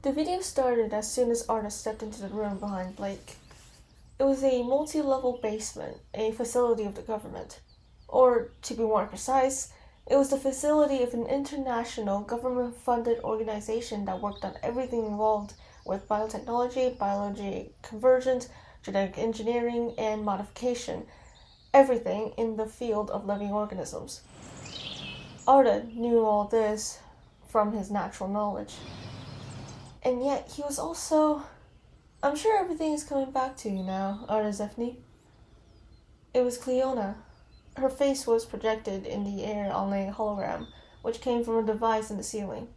The video started as soon as Arda stepped into the room behind Blake. It was a multi-level basement, a facility of the government. Or, to be more precise, it was the facility of an international government-funded organization that worked on everything involved with biotechnology, biology convergence, genetic engineering, and modification. Everything in the field of living organisms. Arda knew all this from his natural knowledge. And yet he was also... I'm sure everything is coming back to you now, Arda Zefni. It was Cleona. Her face was projected in the air on a hologram, which came from a device in the ceiling.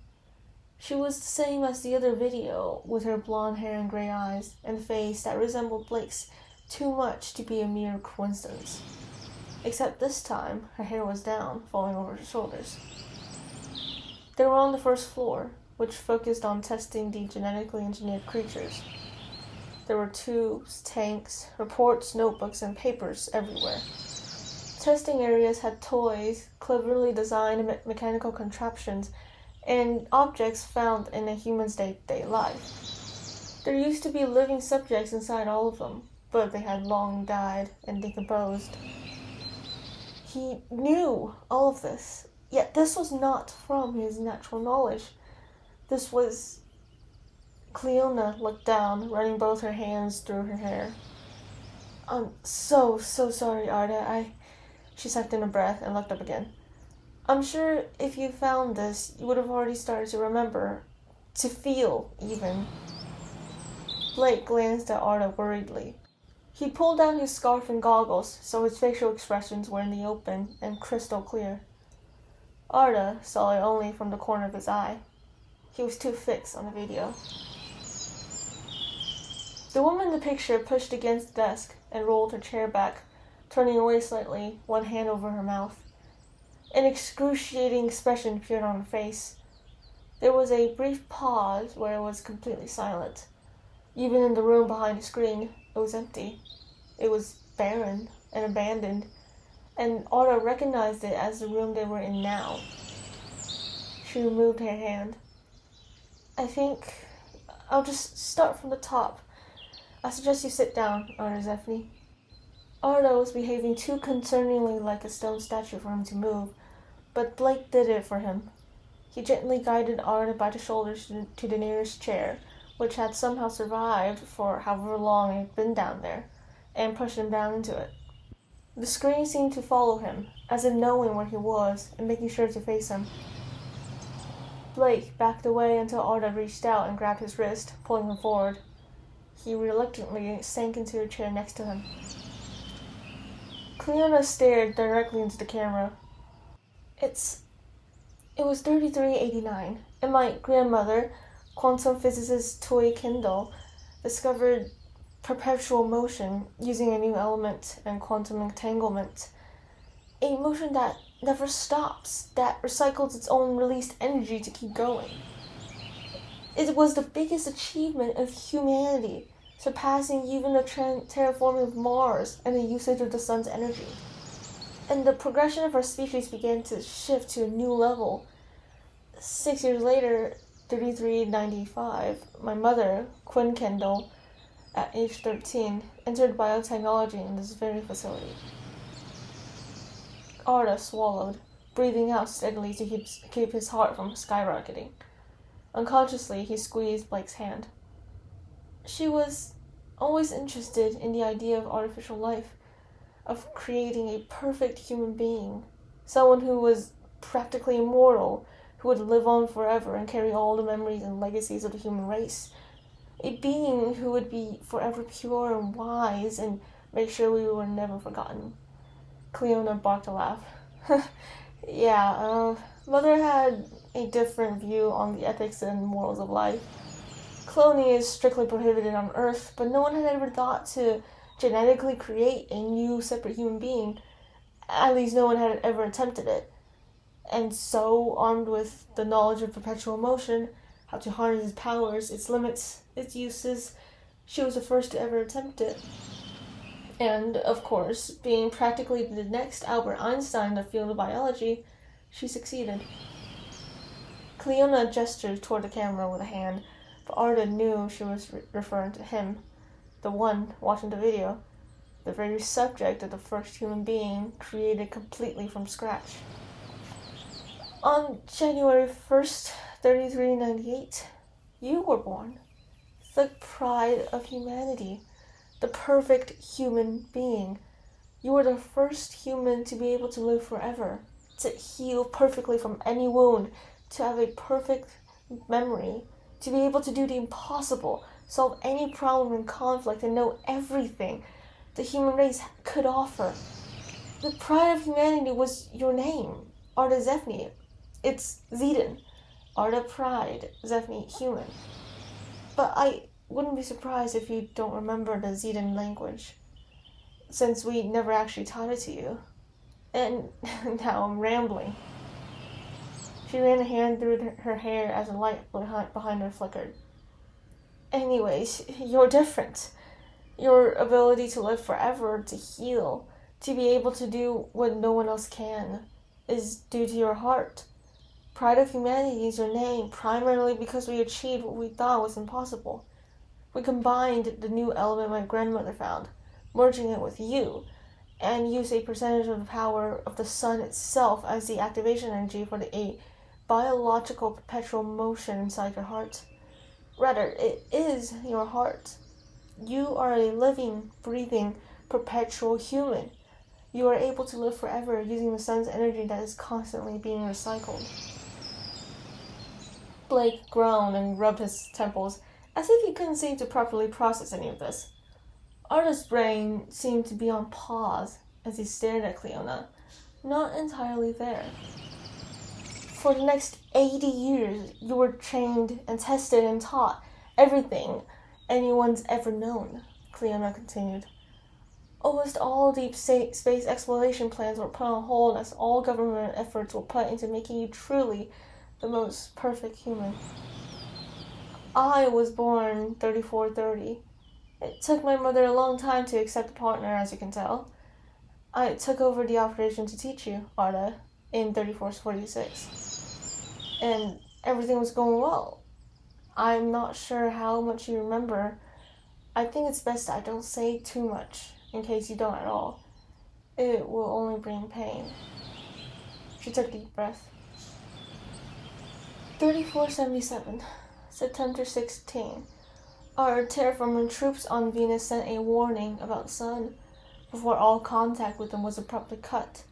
She was the same as the other video, with her blonde hair and gray eyes, and a face that resembled Blake's too much to be a mere coincidence. Except this time, her hair was down, falling over her shoulders. They were on the first floor, which focused on testing the genetically engineered creatures. There were tubes, tanks, reports, notebooks, and papers everywhere. Testing areas had toys, cleverly designed mechanical contraptions, and objects found in a human's day-to-day life. There used to be living subjects inside all of them, but they had long died and decomposed. He knew all of this, yet this was not from his natural knowledge. This was... Cleona looked down, running both her hands through her hair. I'm so sorry, Arda. She sucked in a breath and looked up again. I'm sure if you found this, you would have already started to remember. To feel, even. Blake glanced at Arda worriedly. He pulled down his scarf and goggles, so his facial expressions were in the open and crystal clear. Arda saw it only from the corner of his eye. He was too fixed on the video. The woman in the picture pushed against the desk and rolled her chair back, turning away slightly, one hand over her mouth. An excruciating expression appeared on her face. There was a brief pause where it was completely silent. Even in the room behind the screen, it was empty. It was barren and abandoned, and Arda recognized it as the room they were in now. She removed her hand. I think I'll just start from the top. I suggest you sit down, Arda Zefni. Arda was behaving too concerningly like a stone statue for him to move, but Blake did it for him. He gently guided Arda by the shoulders to the nearest chair, which had somehow survived for however long it had been down there, and pushed him down into it. The screen seemed to follow him, as if knowing where he was and making sure to face him. Blake backed away until Arda reached out and grabbed his wrist, pulling him forward. He reluctantly sank into a chair next to him. Cleona stared directly into the camera. It was 3389, and my grandmother, quantum physicist Toy Kendall, discovered perpetual motion using a new element and quantum entanglement. A motion that never stops, that recycles its own released energy to keep going. It was the biggest achievement of humanity, surpassing even the terraforming of Mars and the usage of the sun's energy. And the progression of our species began to shift to a new level. 6 years later, 3395, my mother, Quinn Kendall, at age 13, entered biotechnology in this very facility. Arda swallowed, breathing out steadily to keep his heart from skyrocketing. Unconsciously, he squeezed Blake's hand. She was always interested in the idea of artificial life, of creating a perfect human being, someone who was practically immortal, who would live on forever and carry all the memories and legacies of the human race. A being who would be forever pure and wise and make sure we were never forgotten. Cleona barked a laugh. Yeah, Mother had a different view on the ethics and morals of life. Cloning is strictly prohibited on Earth, but no one had ever thought to genetically create a new separate human being. At least no one had ever attempted it. And so, armed with the knowledge of perpetual motion, how to harness its powers, its limits, its uses, she was the first to ever attempt it. And, of course, being practically the next Albert Einstein in the field of biology, she succeeded. Cleona gestured toward the camera with a hand, but Arda knew she was referring to him, the one watching the video, the very subject of the first human being created completely from scratch. On January 1st, 3398, you were born. The pride of humanity, the perfect human being. You were the first human to be able to live forever, to heal perfectly from any wound, to have a perfect memory, to be able to do the impossible, solve any problem and conflict, and know everything the human race could offer. The pride of humanity was your name, Arda Zefni. It's Zeden. Arda Pride, Zefni Human. But I wouldn't be surprised if you don't remember the Zeden language, since we never actually taught it to you. And now I'm rambling. She ran a hand through her hair as a light behind her flickered. Anyways, you're different. Your ability to live forever, to heal, to be able to do what no one else can, is due to your heart. Pride of Humanity is your name, primarily because we achieved what we thought was impossible. We combined the new element my grandmother found, merging it with you, and used a percentage of the power of the sun itself as the activation energy for a biological perpetual motion inside your heart. Rather, it is your heart. You are a living, breathing, perpetual human. You are able to live forever using the sun's energy that is constantly being recycled. Blake groaned and rubbed his temples, as if he couldn't seem to properly process any of this. Arda's brain seemed to be on pause as he stared at Cleona, not entirely there. For the next 80 years, you were trained and tested and taught everything anyone's ever known, Cleona continued. Almost all deep space exploration plans were put on hold as all government efforts were put into making you truly the most perfect human. I was born 3430. It took my mother a long time to accept a partner, as you can tell. I took over the operation to teach you, Arda, in 3446. And everything was going well. I'm not sure how much you remember. I think it's best I don't say too much, in case you don't at all. It will only bring pain. She took a deep breath. 3477, September 16. Our terraforming troops on Venus sent a warning about the sun before all contact with them was abruptly cut.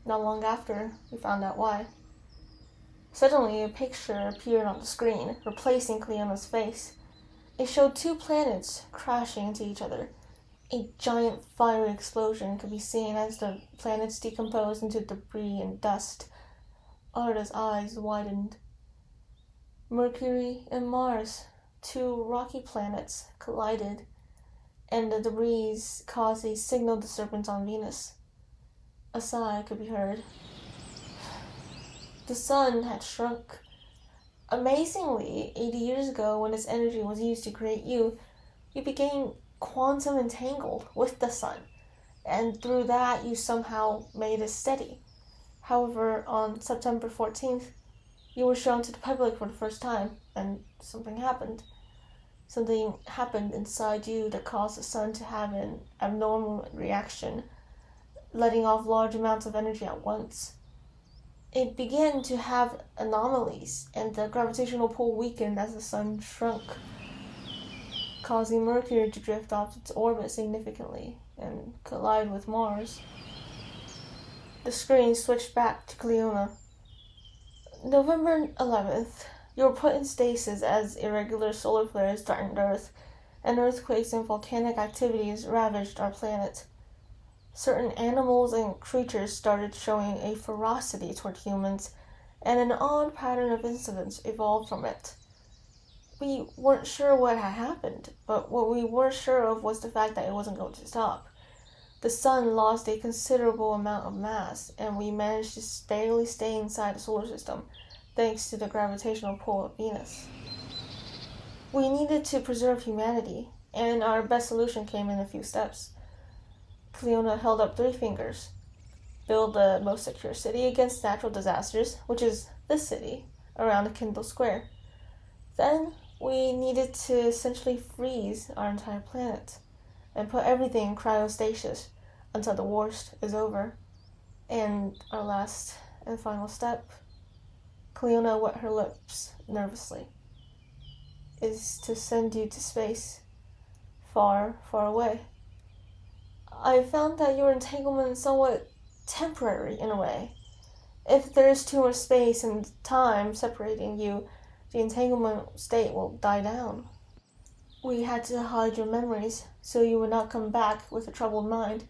Not long after, we found out why. Suddenly, a picture appeared on the screen, replacing Cleona's face. It showed two planets crashing into each other. A giant fiery explosion could be seen as the planets decomposed into debris and dust. Arda's eyes widened. Mercury and Mars, two rocky planets, collided, and the debris caused a signal disturbance on Venus. A sigh could be heard. The sun had shrunk. Amazingly, 80 years ago, when its energy was used to create you, you became quantum entangled with the sun, and through that you somehow made it steady. However, on September 14th, you were shown to the public for the first time, and something happened. Something happened inside you that caused the sun to have an abnormal reaction, letting off large amounts of energy at once. It began to have anomalies, and the gravitational pull weakened as the sun shrunk, causing Mercury to drift off its orbit significantly and collide with Mars. The screen switched back to Cleona. November 11th, you were put in stasis as irregular solar flares threatened Earth, and earthquakes and volcanic activities ravaged our planet. Certain animals and creatures started showing a ferocity toward humans, and an odd pattern of incidents evolved from it. We weren't sure what had happened, but what we were sure of was the fact that it wasn't going to stop. The sun lost a considerable amount of mass, and we managed to barely stay inside the solar system, thanks to the gravitational pull of Venus. We needed to preserve humanity, and our best solution came in a few steps. Cleona held up 3 fingers. Build the most secure city against natural disasters, which is this city, around the Kindle Square. Then, We needed to essentially freeze our entire planet and put everything in cryostasis until the worst is over. And our last and final step, Cleona wet her lips nervously, is to send you to space, far, far away. I found that your entanglement is somewhat temporary in a way. If there is too much space and time separating you, the entanglement state will die down. We had to hide your memories so you would not come back with a troubled mind,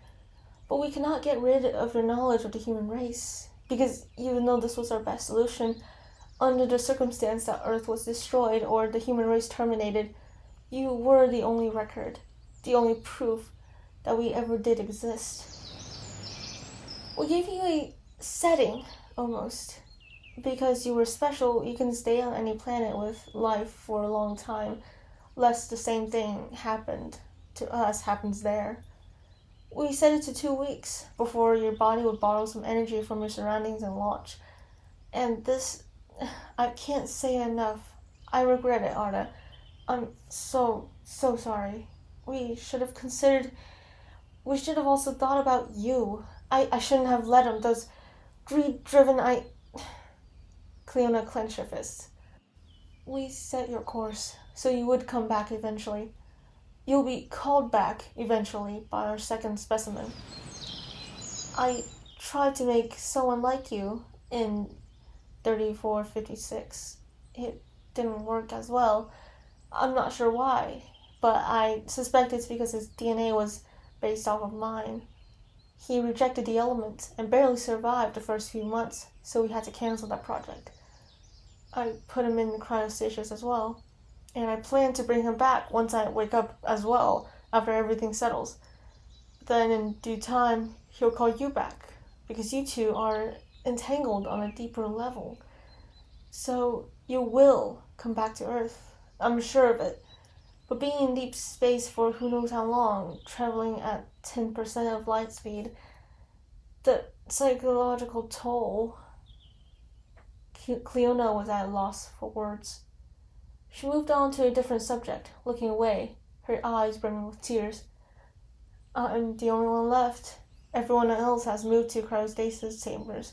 but we cannot get rid of your knowledge of the human race, because even though this was our best solution, under the circumstance that Earth was destroyed or the human race terminated, you were the only record, the only proof that we ever did exist. We gave you a setting, almost. Because you were special, you can stay on any planet with life for a long time, lest the same thing happened to us happens there. We set it to 2 weeks before your body would borrow some energy from your surroundings and launch. And this, I can't say enough. I regret it, Arda. I'm so sorry. We should have also thought about you. I shouldn't have let him. Those greed-driven, Cleona clenched her fists. We set your course, so you would come back eventually. You'll be called back eventually by our second specimen. I tried to make someone like you in 3456. It didn't work as well. I'm not sure why, but I suspect it's because his DNA was based off of mine. He rejected the element and barely survived the first few months, so we had to cancel that project. I put him in cryostasis as well, and I plan to bring him back once I wake up as well, after everything settles. Then in due time, he'll call you back, because you two are entangled on a deeper level. So you will come back to Earth, I'm sure of it. But being in deep space for who knows how long, traveling at 10% of light speed, the psychological toll... Cleona was at a loss for words. She moved on to a different subject, looking away, her eyes brimming with tears. I'm the only one left. Everyone else has moved to cryostasis chambers.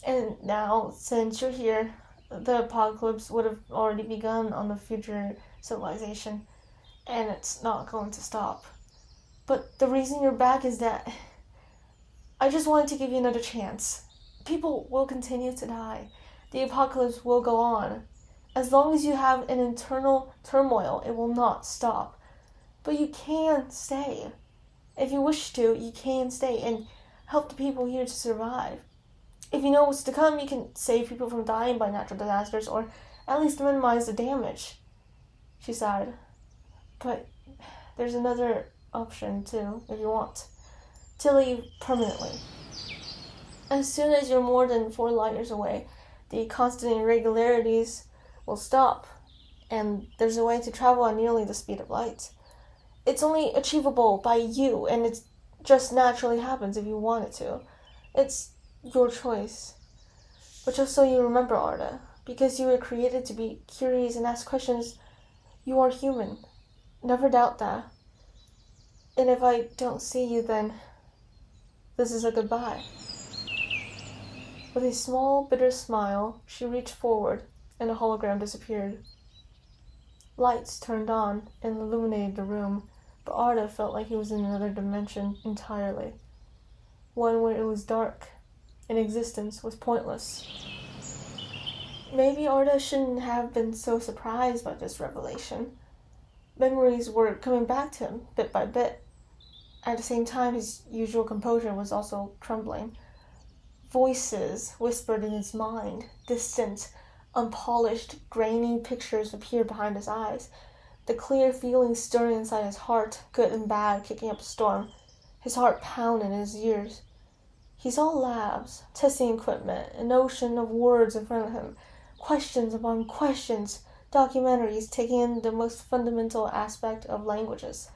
And now, since you're here, the apocalypse would have already begun on the future civilization, and it's not going to stop. But the reason you're back is that I just wanted to give you another chance. People will continue to die. The apocalypse will go on. As long as you have an internal turmoil, it will not stop. But you can stay. If you wish to, you can stay and help the people here to survive. If you know what's to come, you can save people from dying by natural disasters, or at least minimize the damage. She sighed. But there's another option too, if you want. To leave permanently. As soon as you're more than 4 light years away, the constant irregularities will stop, and there's a way to travel at nearly the speed of light. It's only achievable by you, and it just naturally happens if you want it to. It's your choice. But just so you remember, Arda, because you were created to be curious and ask questions, you are human. Never doubt that. And if I don't see you, then this is a goodbye. With a small, bitter smile, she reached forward, and the hologram disappeared. Lights turned on and illuminated the room, but Arda felt like he was in another dimension entirely. One where it was dark, and existence was pointless. Maybe Arda shouldn't have been so surprised by this revelation. Memories were coming back to him, bit by bit. At the same time, his usual composure was also crumbling. Voices whispered in his mind, distant, unpolished, grainy pictures appeared behind his eyes. The clear feelings stirring inside his heart, good and bad, kicking up a storm. His heart pounded in his ears. He saw labs, testing equipment, an ocean of words in front of him, questions upon questions, documentaries taking in the most fundamental aspect of languages.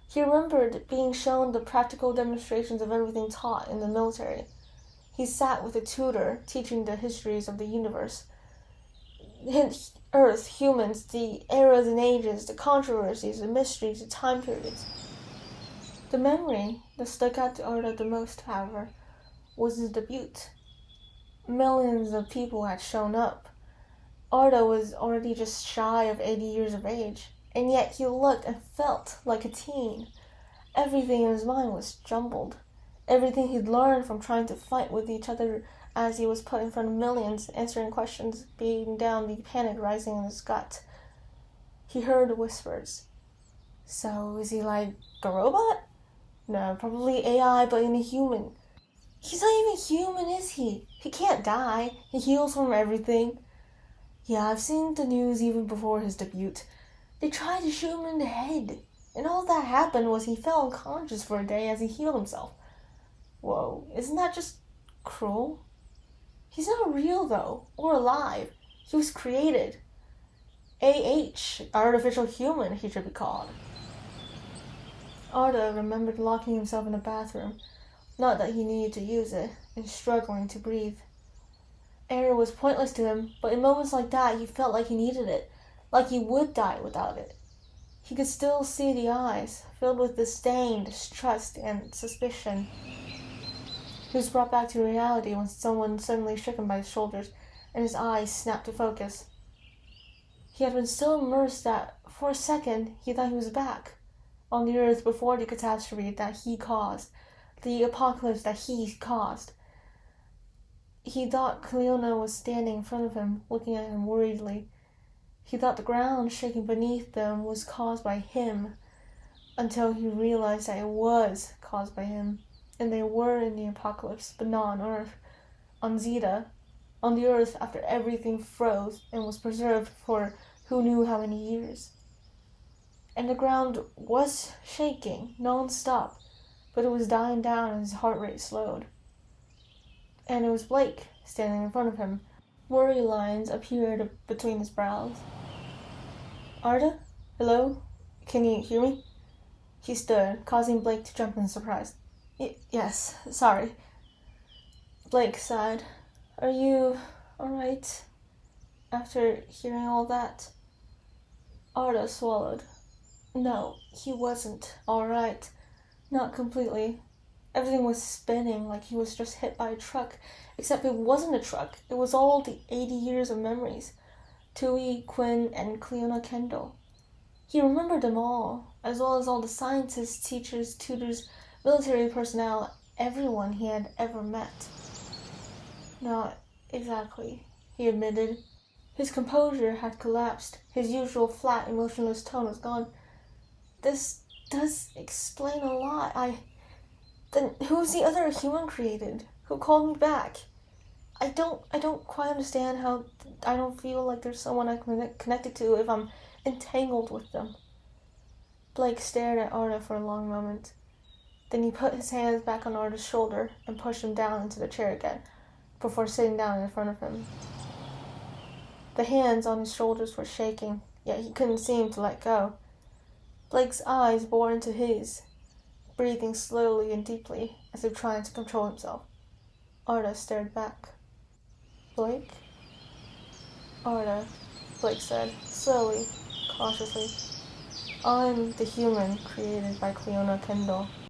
He remembered being shown the practical demonstrations of everything taught in the military. He sat with a tutor teaching the histories of the universe. Earth, humans, the eras and ages, the controversies, the mysteries, the time periods. The memory that stuck out to Arda the most, however, was the debut. Millions of people had shown up. Arda was already just shy of 80 years of age, and yet he looked and felt like a teen. Everything in his mind was jumbled. Everything he'd learned from trying to fight with each other as he was put in front of millions, answering questions, beating down the panic rising in his gut. He heard whispers. So, is he like a robot? No, probably AI, but in a human. He's not even human, is he? He can't die. He heals from everything. Yeah, I've seen the news even before his debut. They tried to shoot him in the head. And all that happened was he fell unconscious for a day as he healed himself. Whoa, isn't that just cruel? He's not real, though, or alive. He was created. AH, artificial human, he should be called. Arda remembered locking himself in the bathroom, not that he needed to use it, and struggling to breathe. Air was pointless to him, but in moments like that he felt like he needed it, like he would die without it. He could still see the eyes, filled with disdain, distrust, and suspicion. He was brought back to reality when someone suddenly shook him by his shoulders, and his eyes snapped to focus. He had been so immersed that, for a second, he thought he was back, on the earth before the catastrophe that he caused, the apocalypse that he caused. He thought Cleona was standing in front of him, looking at him worriedly. He thought the ground shaking beneath them was caused by him, until he realized that it was caused by him, and they were in the apocalypse, but not on Earth. On Zeta, on the Earth after everything froze and was preserved for who knew how many years. And the ground was shaking non-stop, but it was dying down and his heart rate slowed. And it was Blake standing in front of him. Worry lines appeared between his brows. Arda? Hello? Can you hear me? He stood, causing Blake to jump in surprise. Yes, sorry. Blake sighed. Are you alright? After hearing all that? Arda swallowed. No, he wasn't alright. Not completely. Everything was spinning like he was just hit by a truck, except it wasn't a truck. It was all the 80 years of memories. Tui, Quinn, and Cleona Kendall. He remembered them all, as well as all the scientists, teachers, tutors, military personnel, everyone he had ever met. Not exactly, he admitted. His composure had collapsed. His usual flat, emotionless tone was gone. This does explain a lot. Then who's the other human created? Who called me back? I don't quite understand how I don't feel like there's someone I'm connected to if I'm entangled with them. Blake stared at Arda for a long moment. Then he put his hands back on Arda's shoulder and pushed him down into the chair again, before sitting down in front of him. The hands on his shoulders were shaking, yet he couldn't seem to let go. Blake's eyes bored into his, breathing slowly and deeply, as if trying to control himself. Arda stared back. Blake? Arda, Blake said, slowly, cautiously. I'm the human created by Cleona Kendall.